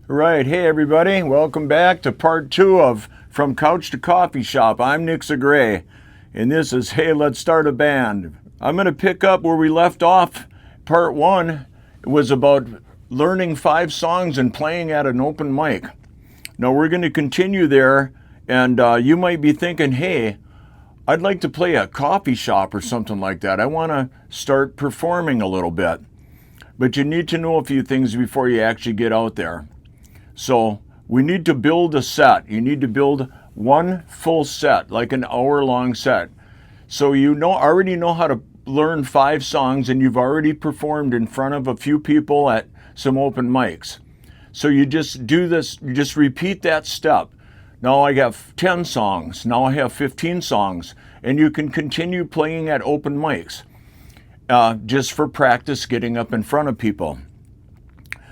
Right, hey everybody, welcome back to part 2 of From Couch to Coffee Shop. I'm Nixa Gray, and this is Hey Let's Start a Band. I'm going to pick up where we left off. Part 1 was about learning 5 songs and playing at an open mic. Now we're going to continue there, and you might be thinking, hey, I'd like to play a coffee shop or something like that. I want to start performing a little bit. But you need to know a few things before you actually get out there. So we need to build a set. You need to build one full set, like an hour-long set. So you already know how to learn 5 songs, and you've already performed in front of a few people at some open mics. So you just do this, you just repeat that step. Now I have 10 songs, now I have 15 songs, and you can continue playing at open mics just for practice getting up in front of people.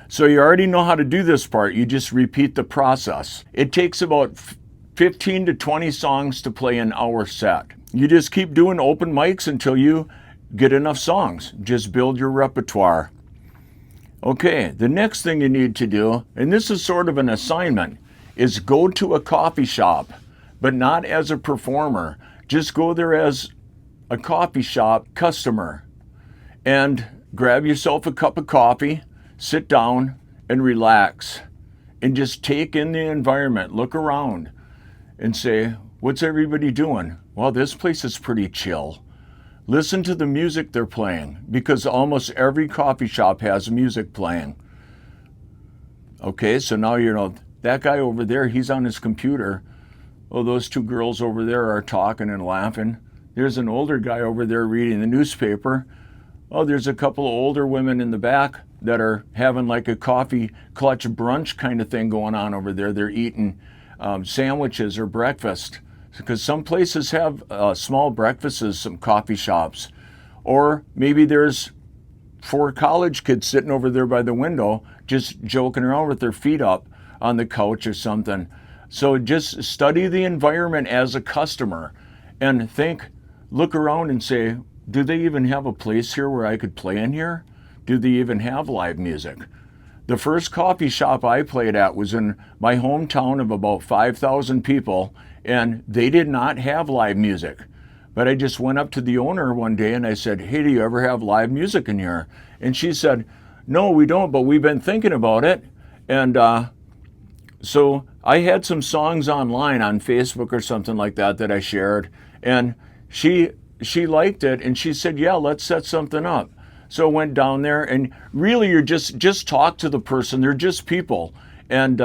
So you already know how to do this part. You just repeat the process. It takes about 15 to 20 songs to play an hour set. You just keep doing open mics until you get enough songs. Just build your repertoire. Okay, the next thing you need to do, and this is sort of an assignment, is go to a coffee shop, but not as a performer. Just go there as a coffee shop customer and grab yourself a cup of coffee, sit down and relax and just take in the environment. Look around and say, what's everybody doing? Well, this place is pretty chill. Listen to the music they're playing, because almost every coffee shop has music playing. Okay, so now you know that guy over there, he's on his computer. Oh, those 2 girls over there are talking and laughing. There's an older guy over there reading the newspaper. Oh, there's a couple of older women in the back that are having like a coffee clutch brunch kind of thing going on over there. They're eating sandwiches or breakfast, because some places have small breakfasts, some coffee shops. Or maybe there's 4 college kids sitting over there by the window just joking around with their feet up on the couch or something. So just study the environment as a customer and look around and say, do they even have a place here where I could play in here? Do they even have live music? The first coffee shop I played at was in my hometown of about 5,000 people, and they did not have live music. But I just went up to the owner one day and I said, hey, do you ever have live music in here? And she said, no, we don't, but we've been thinking about it. And so I had some songs online on Facebook or something like that I shared, and she liked it, and she said, yeah, let's set something up. So I went down there, and really you're just talk to the person. They're just people, and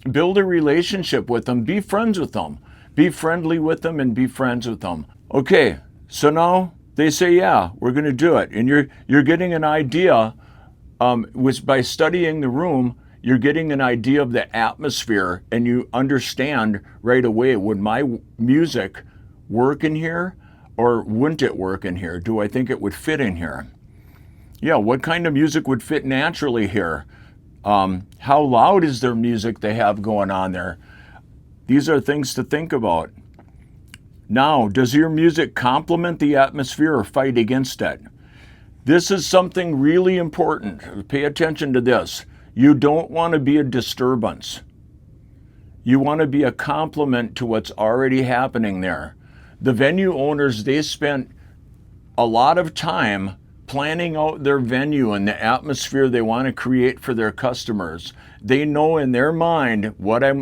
build a relationship with them. Be friends with them. Be friendly with them and be friends with them. Okay, so now they say, yeah, we're going to do it. And you're getting an idea, by studying the room, you're getting an idea of the atmosphere, and you understand right away, would my music work in here? Or wouldn't it work in here? Do I think it would fit in here? Yeah, what kind of music would fit naturally here? How loud is their music they have going on there? These are things to think about. Now, does your music complement the atmosphere or fight against it? This is something really important. Pay attention to this. You don't want to be a disturbance. You want to be a complement to what's already happening there. The venue owners, they spent a lot of time planning out their venue and the atmosphere they want to create for their customers. They know in their mind what I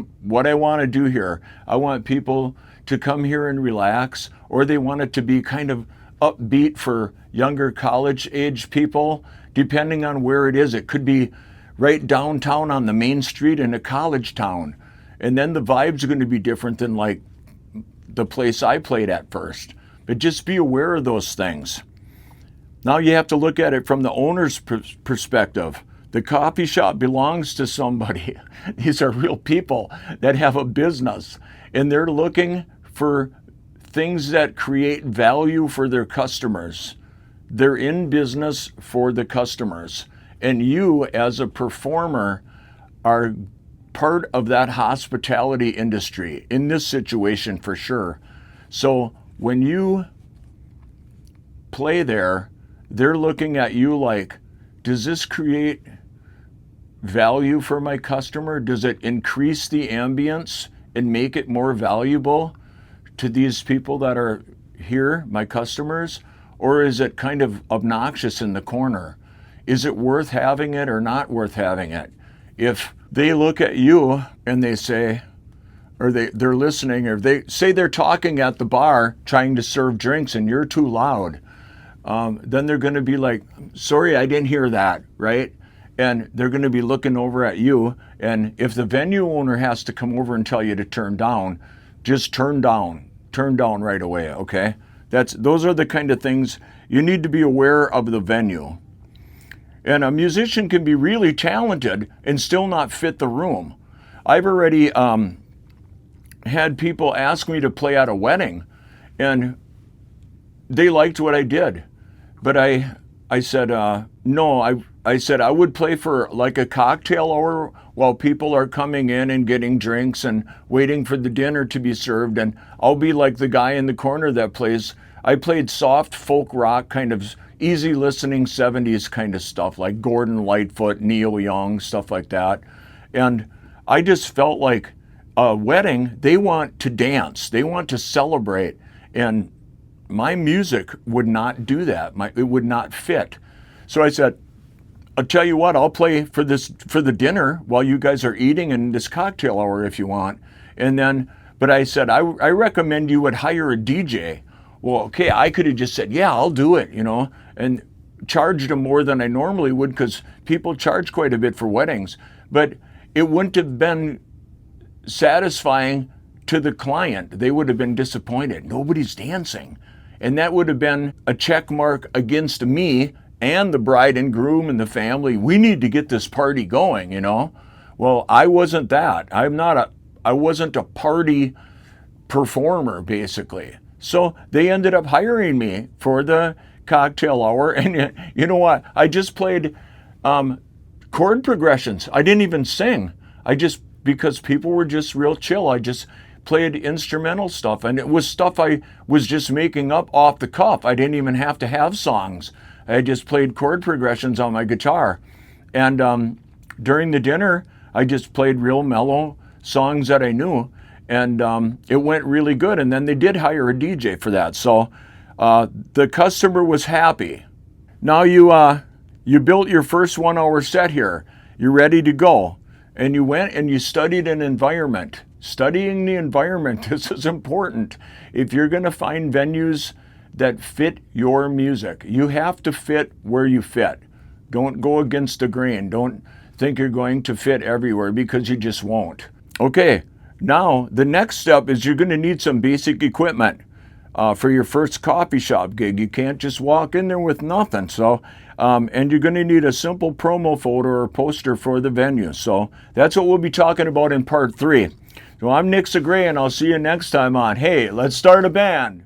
want to do here. I want people to come here and relax, or they want it to be kind of upbeat for younger college age people, depending on where it is. It could be right downtown on the main street in a college town. And then the vibes are going to be different than like the place I played at first. But just be aware of those things. Now you have to look at it from the owner's perspective. The coffee shop belongs to somebody. These are real people that have a business, and they're looking for things that create value for their customers. They're in business for the customers. And you, as a performer, are part of that hospitality industry in this situation for sure. So when you play there, they're looking at you like, does this create value for my customer? Does it increase the ambience and make it more valuable to these people that are here, my customers? Or is it kind of obnoxious in the corner? Is it worth having it or not worth having it? If they look at you and they say, or they're listening, or they say they're talking at the bar trying to serve drinks and you're too loud, then they're going to be like, sorry, I didn't hear that, right? And they're going to be looking over at you. And if the venue owner has to come over and tell you to turn down, just turn down right away, okay? Those are the kind of things you need to be aware of the venue. And a musician can be really talented and still not fit the room. I've already had people ask me to play at a wedding, and they liked what I did. But I said, no, I said I would play for like a cocktail hour while people are coming in and getting drinks and waiting for the dinner to be served. And I'll be like the guy in the corner that plays. I played soft folk rock, kind of easy listening 70s kind of stuff, like Gordon Lightfoot, Neil Young, stuff like that. And I just felt like a wedding, they want to dance, they want to celebrate. And my music would not do that. It would not fit. So I said, I'll tell you what, I'll play for the dinner while you guys are eating in this cocktail hour if you want. And then, but I said, I recommend you would hire a DJ. Well, okay, I could have just said, yeah, I'll do it, and charged them more than I normally would, because people charge quite a bit for weddings. But it wouldn't have been satisfying to the client. They would have been disappointed. Nobody's dancing. And that would have been a check mark against me and the bride and groom and the family. We need to get this party going, Well, I wasn't that. I wasn't a party performer, basically. So they ended up hiring me for the cocktail hour. And you know what? I just played chord progressions. I didn't even sing. Because people were just real chill, I just played instrumental stuff. And it was stuff I was just making up off the cuff. I didn't even have to have songs. I just played chord progressions on my guitar. And during the dinner, I just played real mellow songs that I knew. And it went really good. And then they did hire a DJ for that. So the customer was happy. Now you built your first 1 hour set here. You're ready to go. And you went and you studied an environment. Studying the environment, this is important. If you're going to find venues that fit your music, you have to fit where you fit. Don't go against the grain. Don't think you're going to fit everywhere, because you just won't. Okay, now the next step is you're going to need some basic equipment for your first coffee shop gig. You can't just walk in there with nothing. So, and you're going to need a simple promo photo or poster for the venue. So that's what we'll be talking about in part 3. So I'm Nixa Gray, and I'll see you next time on Hey, Let's Start a Band.